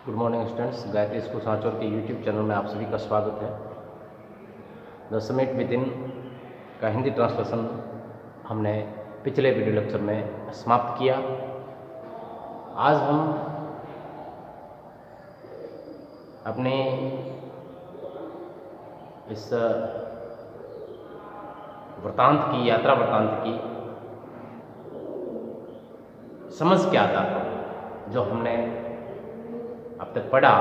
Good morning students, Gayatri school Sanchore के YouTube channel में आप सभी का स्वागत है। द समिट विद इन का हिंदी ट्रांसलेशन हमने पिछले वीडियो लेक्चर में समाप्त किया। आज हम अपने इस वृत्तांत की यात्रा वृत्तांत की समझ के आधार पर जो हमने अब तक पढ़ा,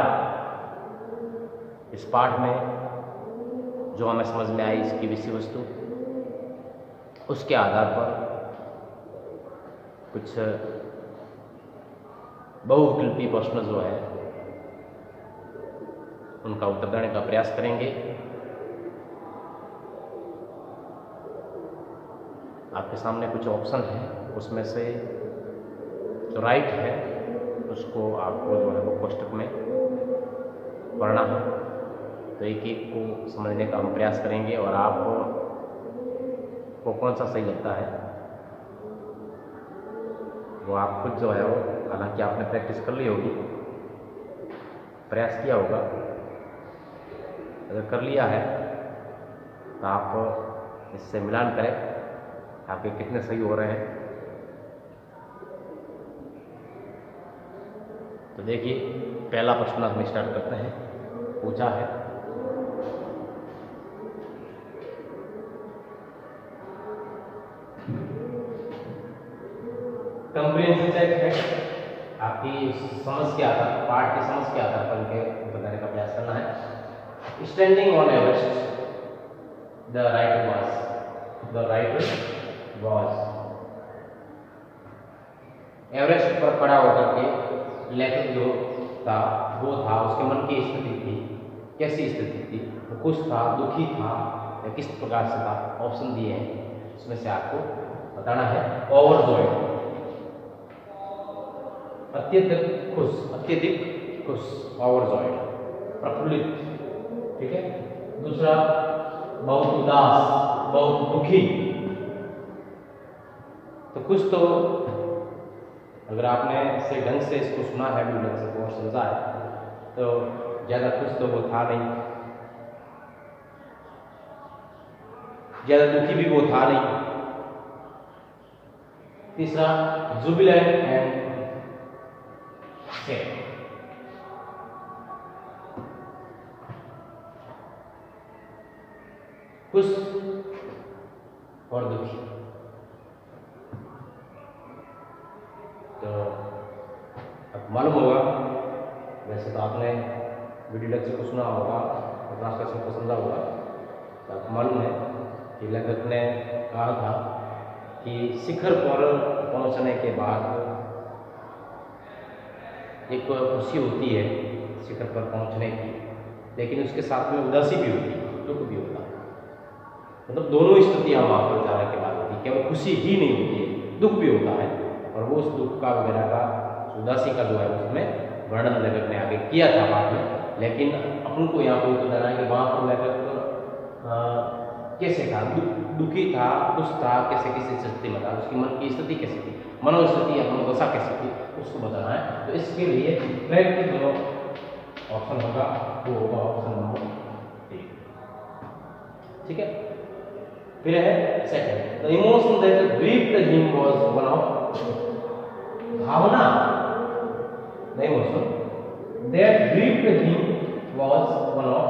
इस पाठ में जो हमें समझ में आई इसकी विषय वस्तु, उसके आधार पर कुछ बहुविकल्पी प्रश्न जो है उनका उत्तर देने का प्रयास करेंगे। आपके सामने कुछ ऑप्शन है, उसमें से जो राइट है उसको आपको जो है वो कोष्टक में पढ़ना है। तो एक एक को समझने का हम प्रयास करेंगे और आपको कौन सा सही लगता है वो आप खुद जो है वो, हालांकि आपने प्रैक्टिस कर ली होगी, प्रयास किया होगा, अगर कर लिया है तो आप इससे मिलान करें आपके कितने सही हो रहे हैं। तो देखिए, पहला प्रश्न हम स्टार्ट करते हैं। पूछा है कंप्रीहेंसिव चेक है, आपकी समझ के आधार, पाठ की समझ के आधार पर इनके बताने का प्रयास करना है। Standing on Everest the writer was Everest पर खड़ा होकर के लेखक जो था वो था, उसके मन की स्थिति थी, कैसी स्थिति थी, वो खुश था, दुखी था या किस प्रकार से था। ऑप्शन दिए हैं, उसमें से आपको बताना है। ओवरजॉयड, अत्यधिक खुश, ओवरजॉयड, प्रफुल्लित, ठीक है। दूसरा, बहुत उदास, बहुत दुखी। तो कुछ तो अगर आपने से ढंग से इसको सुना है वीडियो लेक्चर को और समझा है तो ज़्यादा खुश तो वो था नहीं, ज़्यादा दुखी भी वो था नहीं। तीसरा, जुबिलेंट एंड सैड, खुश और दुखी। तो अब मालूम होगा, वैसे तो आपने वीडियो लेक्चर को सुना होगा और ट्रांसलेशन को समझा होगा, तो आपको मालूम है कि लेखक ने कहा था कि शिखर पर पहुंचने के बाद एक खुशी होती है शिखर पर पहुंचने की, लेकिन उसके साथ में उदासी भी होती है, दुख भी होता है। मतलब दोनों स्थितियाँ वहाँ पर जाने के बाद होती है, केवल खुशी ही नहीं होती है, दुख भी होता है। और वो उस दुख का वगैरह का, उदासी का जो है उसमें वर्णन लेखक ने आगे किया था बाद में। लेकिन अपन को यहाँ पर बताना है कि वहाँ पर लेखक कैसे था, दुखी था, खुश था, कैसे किसी स्थिति में था, उसकी मन की स्थिति कैसी थी, मनोस्थिति या मनोदशा कैसी थी, उसको बताना है। तो इसके लिए करेक्ट जो ऑप्शन होगा वो होगा ऑप्शन नंबर 3, ठीक है। फिर है second, the emotion that grieved him was one of, भावना, the emotion that grieved him was one of,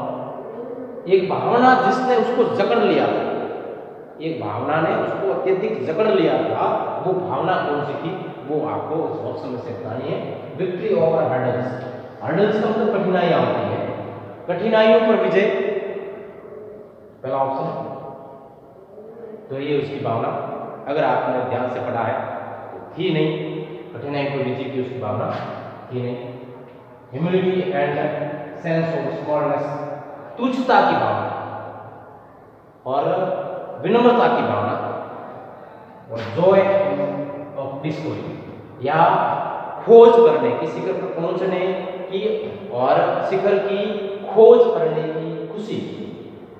एक भावना जिसने उसको जकड़ लिया था, एक भावना ने उसको अत्यधिक जकड़ लिया था, वो भावना कौन सी थी वो आपको इस ऑप्शन में से बतानी है। विक्ट्री ओवर हर्डल्स, हर्डल्स का मतलब कठिनाइयां होती है, कठिनाइयों पर विजय, पहला ऑप्शन। तो ये उसकी भावना, अगर आपने ध्यान से पढ़ा है तो थी नहीं, कठिनाई पर विजय की उसकी भावना थी नहीं। Humility and sense of smallness, तुच्छता की भावना और विनम्रता की भावना, और जॉय ऑफ डिस्कवरी, या खोज करने की, शिखर पर पहुंचने की और शिखर की खोज करने की खुशी।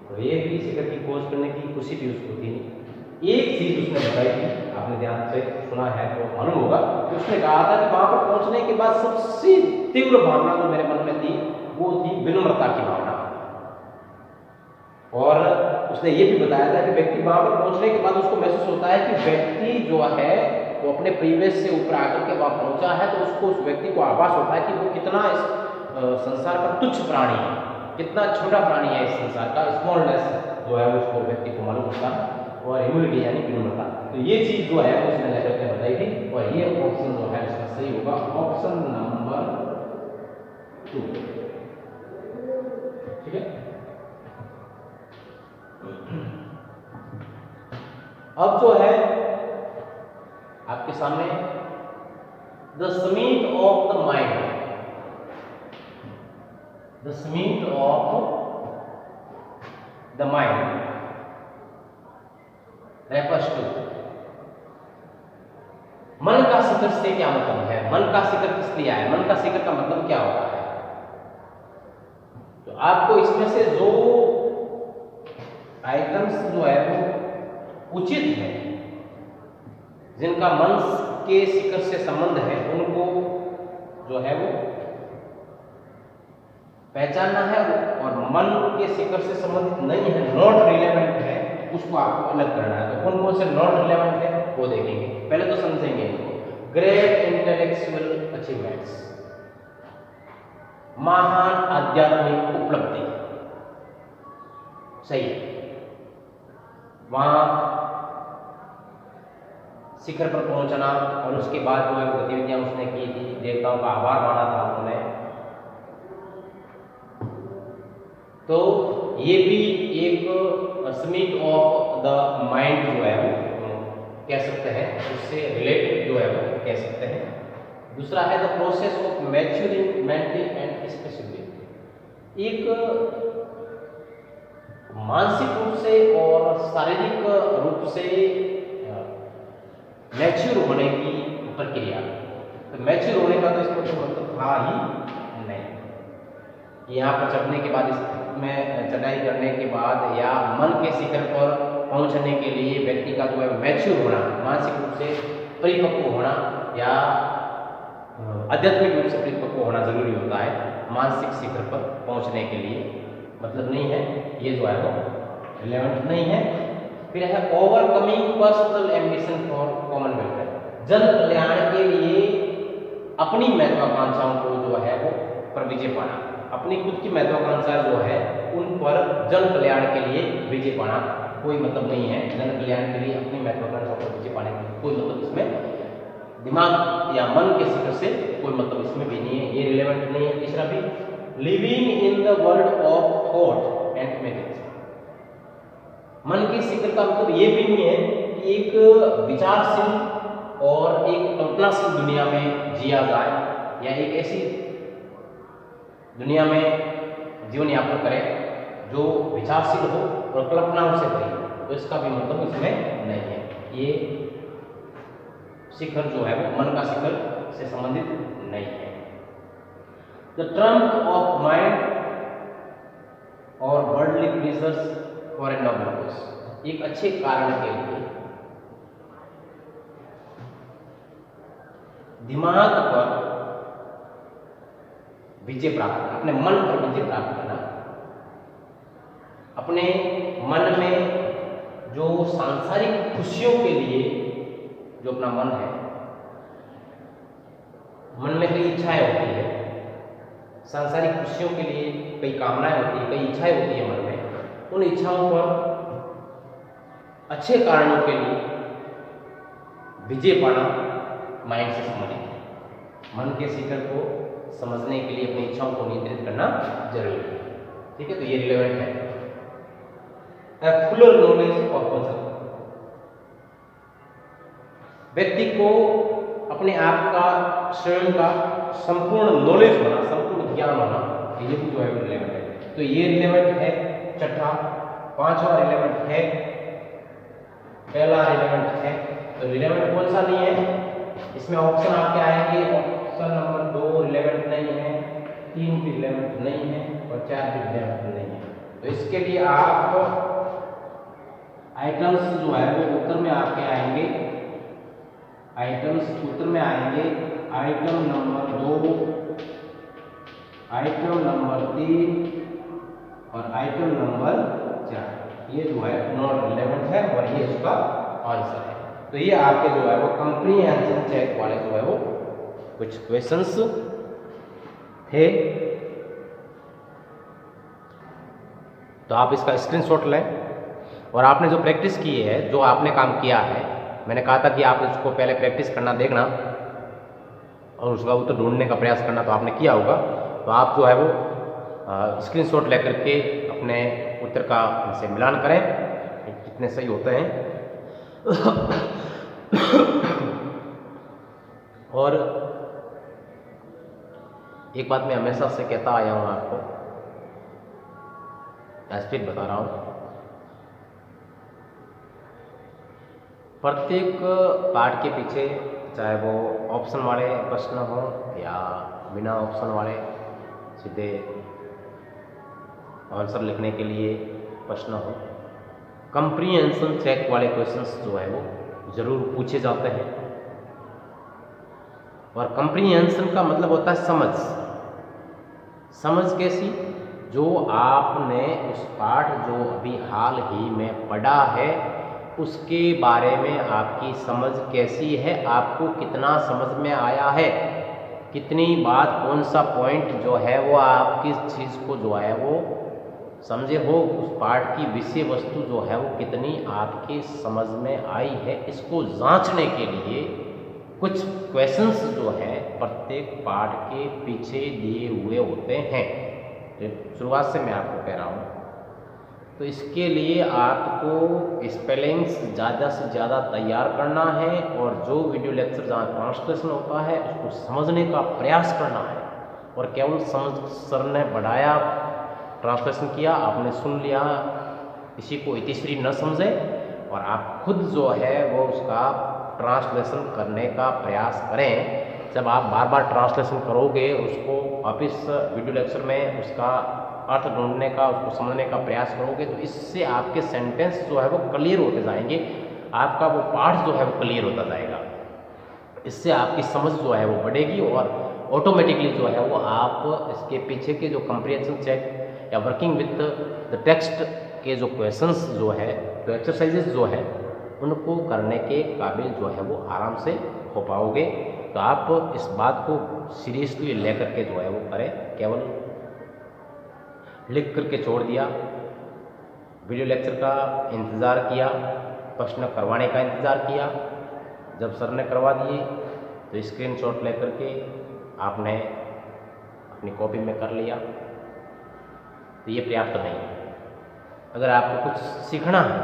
तो ये भी शिखर की खोज करने की खुशी भी उसको थी। एक चीज उसने बताई थी, आपने ध्यान से सुना है तो मालूम होगा कि उसने कहा था कि वहां पर पहुंचने के बाद सबसे तीव्र भावना जो मेरे मन में थी वो थी विनम्रता की भावना। और उसने ये भी बताया था कि व्यक्ति वहां पर पहुंचने के बाद उसको महसूस होता है कि व्यक्ति जो है वो अपने परिवेश से ऊपर आकर के वहां पहुंचा है, तो उसको उस व्यक्ति को आभास होता है कि वो कितना इस संसार का तुच्छ प्राणी है, कितना छोटा प्राणी है इस संसार का। स्मॉलनेस जो है उसको व्यक्ति को मालूम होता है। और ह्यूमिलिटी यानी विनम्रता, तो ये चीज जो है उसने लेटर में बताई थी। और ये ऑप्शन जो है इसका सही होगा, ऑप्शन नंबर 2। ठीक है, अब जो है आपके सामने the summit of the mind, the summit of the mind refers to, मन का शिखर से क्या मतलब है, मन का शिखर किस लिए आया, मन का शिखर का मतलब क्या होता है। तो आपको इसमें से जो आइटम्स जो है वो उचित है, जिनका मन के शिखर से संबंध है, उनको जो है वो पहचानना है। और मन के शिखर से संबंधित नहीं है, नॉट रिलेवेंट है, उसको आपको अलग करना है। तो कौन कौन से नॉट रिलेवेंट है वो देखेंगे, पहले तो समझेंगे इनको। ग्रेट इंटेलेक्चुअल अचीवमेंट्स, महान आध्यात्मिक उपलब्धि, सही है, वहां शिखर पर पहुंचना और उसके बाद जो है गतिविधियां उसने की थी, देवताओं का आभार माना था उन्होंने, तो ये भी एक समीट ऑफ द माइंड जो है वो कह सकते हैं, उससे रिलेटेड जो है वो कह सकते हैं। दूसरा है the process of maturing mentally and spiritually, एक मानसिक रूप से और शारीरिक रूप से मैच्योर होने की प्रक्रिया। तो मैच्योर होने का तो इसको तो मतलब था ही नहीं। यहाँ पर चढ़ने के बाद, इसमें चढ़ाई करने के बाद या मन के शिखर पर पहुंचने के लिए व्यक्ति का जो है मैच्योर होना, मानसिक रूप से परिपक्व होना या आध्यात्मिक रूप से परिपक्व होना जरूरी होता है मानसिक शिखर पर पहुंचने के लिए, मतलब नहीं है, ये जो है वो रिलेवेंट नहीं है। फिर है overcoming personal ambition for common welfare, जन कल्याण के लिए अपनी महत्वाकांक्षाओं को जो है वो पर विजय पाना, अपनी खुद की महत्वाकांक्षा जो है उन पर जन कल्याण के लिए विजय पाना कोई मतलब नहीं है। जन कल्याण के लिए अपनी महत्वाकांक्षा पर विजय पाने का कोई मतलब इसमें दिमाग या मन के शिखर से कोई मतलब इसमें भी नहीं है, ये रिलेवेंट नहीं है। तीसरा भी living in the world of thought and images, मन के शिखर का मतलब ये भी नहीं है कि एक विचारशील और एक कल्पनाशील दुनिया में जिया जाए या एक ऐसी दुनिया में जीवन यापन करें जो विचारशील हो और कल्पनाओं से भरी हो, तो इसका भी मतलब इसमें नहीं है। ये शिखर जो है वो मन का शिखर से संबंधित नहीं है। द ट्रम्प ऑफ माइंड और worldly pleasures for a noble cause, एक अच्छे कारण के लिए दिमाग पर विजय प्राप्त करना, अपने मन पर विजय प्राप्त करना, अपने मन में जो सांसारिक खुशियों के लिए जो अपना मन है, मन में कई इच्छाएं होती है, सांसारिक खुशियों के लिए कई कामनाएं होती है, कई इच्छाएं होती है मन में, उन इच्छाओं पर अच्छे कारणों के लिए विजय पाना माइंड से संबंधित है। मन के शिखर को समझने के लिए अपनी इच्छाओं को नियंत्रित करना जरूरी है। ठीक है, तो ये रिलेवेंट है। A fuller knowledge of oneself, व्यक्ति को अपने आप का, स्वयं का संपूर्ण नॉलेज होना, संपूर्ण ज्ञान होना, ये भी जो है रिलेवेंट है। तो ये रिलेवेंट है छठा। पांचवा रिलेवेंट है, पहला रिलेवेंट है। तो रिलेवेंट कौन सा नहीं है, इसमें ऑप्शन आपके आएंगे, ऑप्शन नंबर 2 रिलेवेंट नहीं है, 3 भी रिलेवेंट नहीं है और 4 भी रिलेवेंट नहीं है। तो इसके लिए आप आइटम्स जो है वो उत्तर में आपके आएंगे, आइटम्स उत्तर में आएंगे आइटम नंबर 2, आइटम नंबर 3 और आइटम नंबर 4। ये जो है नॉट रिलेवेंट है और ये इसका आंसर है। तो ये आपके जो है वो कंप्रीहेंशन चेक वाले जो है वो कुछ क्वेश्चंस थे। तो आप इसका स्क्रीनशॉट लें और आपने जो प्रैक्टिस की है, जो आपने काम किया है, मैंने कहा था कि आप इसको पहले प्रैक्टिस करना, देखना और उसका उत्तर ढूंढने का प्रयास करना, तो आपने किया होगा। तो आप जो है वो स्क्रीनशॉट लेकर के अपने उत्तर का इनसे मिलान करें कितने सही होते हैं। और एक बात मैं हमेशा से कहता आया हूँ आपको, स्ट्रेट बता रहा हूँ, प्रत्येक पार्ट के पीछे चाहे वो ऑप्शन वाले प्रश्न हो या बिना ऑप्शन वाले सीधे आंसर लिखने के लिए प्रश्न हो, कंप्रीहेंशन चेक वाले क्वेश्चंस जो है वो जरूर पूछे जाते हैं। और कंप्रीहेंशन का मतलब होता है समझ। समझ कैसी? जो आपने उस पाठ जो अभी हाल ही में पढ़ा है उसके बारे में आपकी समझ कैसी है, आपको कितना समझ में आया है, कितनी बात, कौन सा पॉइंट जो है वो आप किस चीज़ को जो है वो समझे हो, उस पाठ की विषय वस्तु जो है वो कितनी आपके समझ में आई है, इसको जांचने के लिए कुछ क्वेश्चंस जो है प्रत्येक पाठ के पीछे दिए हुए होते हैं। शुरुआत से मैं आपको कह रहा हूँ। तो इसके लिए आपको स्पेलिंग्स ज़्यादा से ज़्यादा तैयार करना है और जो वीडियो लेक्चर जहाँ ट्रांसलेशन होता है उसको समझने का प्रयास करना है। और केवल समझ सर ने बढ़ाया, ट्रांसलेशन किया, आपने सुन लिया, इसी को इतिश्री न समझे और आप खुद जो है वो उसका ट्रांसलेशन करने का प्रयास करें। जब आप बार बार ट्रांसलेशन करोगे, उसको वापिस वीडियो लेक्चर में उसका अर्थ ढूंढने का, उसको समझने का प्रयास करोगे, तो इससे आपके सेंटेंस जो है वो क्लियर होते जाएंगे, आपका वो पाठ जो है वो क्लियर होता जाएगा। इससे आपकी समझ जो है वो बढ़ेगी और ऑटोमेटिकली जो है वो आप इसके पीछे के जो कंप्रीहेंशन चेक या वर्किंग विथ द टेक्स्ट के जो क्वेश्चंस जो है, जो एक्सरसाइजेस जो है, उनको करने के काबिल जो है वो आराम से हो पाओगे। तो आप इस बात को सीरियसली लेकर के जो है वो करें। केवल लिख करके छोड़ दिया, वीडियो लेक्चर का इंतज़ार किया, प्रश्न करवाने का इंतज़ार किया, जब सर ने करवा दिए तो स्क्रीनशॉट लेकर के आपने अपनी कॉपी में कर लिया, तो ये पर्याप्त नहीं है। अगर आपको कुछ सीखना है,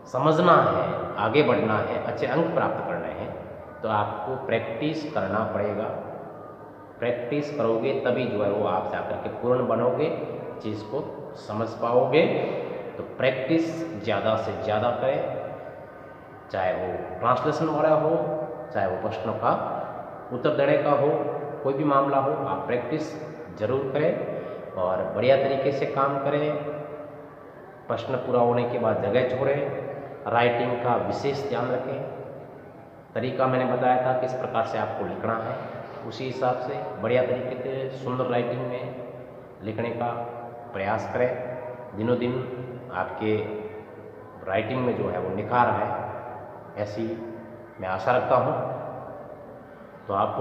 समझना है, आगे बढ़ना है, अच्छे अंक प्राप्त करने हैं, तो आपको प्रैक्टिस करना पड़ेगा। प्रैक्टिस करोगे तभी जो है वो आप जाकर के पूर्ण बनोगे, चीज़ को समझ पाओगे। तो प्रैक्टिस ज़्यादा से ज़्यादा करें, चाहे वो ट्रांसलेशन वाला हो, चाहे वो प्रश्नों का उत्तर देने का हो, कोई भी मामला हो, आप प्रैक्टिस जरूर करें और बढ़िया तरीके से काम करें। प्रश्न पूरा होने के बाद जगह छोड़ें, राइटिंग का विशेष ध्यान रखें। तरीका मैंने बताया था किस प्रकार से आपको लिखना है, उसी हिसाब से बढ़िया तरीके से सुंदर राइटिंग में लिखने का प्रयास करें। दिनों दिन आपके राइटिंग में जो है वो निखार है, ऐसी मैं आशा रखता हूँ। तो आप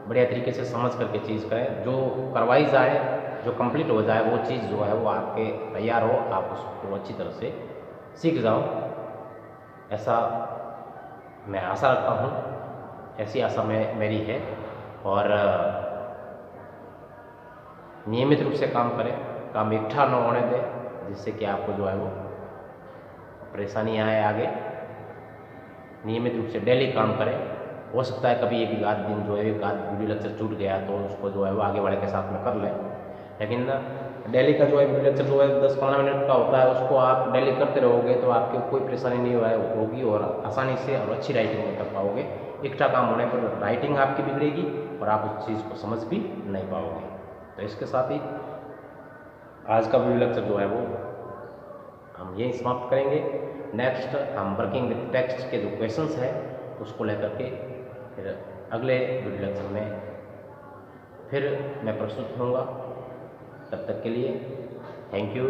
बढ़िया तरीके से समझ करके चीज़ करें, जो करवाई जाए, जो कंप्लीट हो जाए, वो चीज़ जो है वो आपके तैयार हो, आप उसको अच्छी तरह से सीख जाओ, ऐसा मैं आशा रखता हूँ। ऐसी आशा मेरी है। और नियमित रूप से काम करें, काम इकट्ठा न होने दें, जिससे कि आपको जो है वो परेशानी आए आगे। नियमित रूप से डेली काम करें। हो सकता है कभी एक आध दिन जो है एक आध वीडियो लेक्चर छूट गया तो उसको जो है वो आगे वाले के साथ में कर लें, लेकिन डेली का जो है वीडियो लेक्चर जो है 10-15 मिनट का होता है, उसको आप डेली करते रहोगे तो आपकी कोई परेशानी नहीं होगी और आसानी से और अच्छी राइटिंग में कर पाओगे। इकट्ठा काम होने पर राइटिंग आपकी बिगड़ेगी और आप उस चीज़ को समझ भी नहीं पाओगे। तो इसके साथ ही आज का वीडियो लेक्चर जो है वो हम यही समाप्त करेंगे। नेक्स्ट हम वर्किंग विद टेक्स्ट के जो क्वेश्चंस हैं उसको लेकर के फिर अगले वीडियो लेक्चर में फिर मैं प्रस्तुत होऊंगा। तब तक के लिए थैंक यू।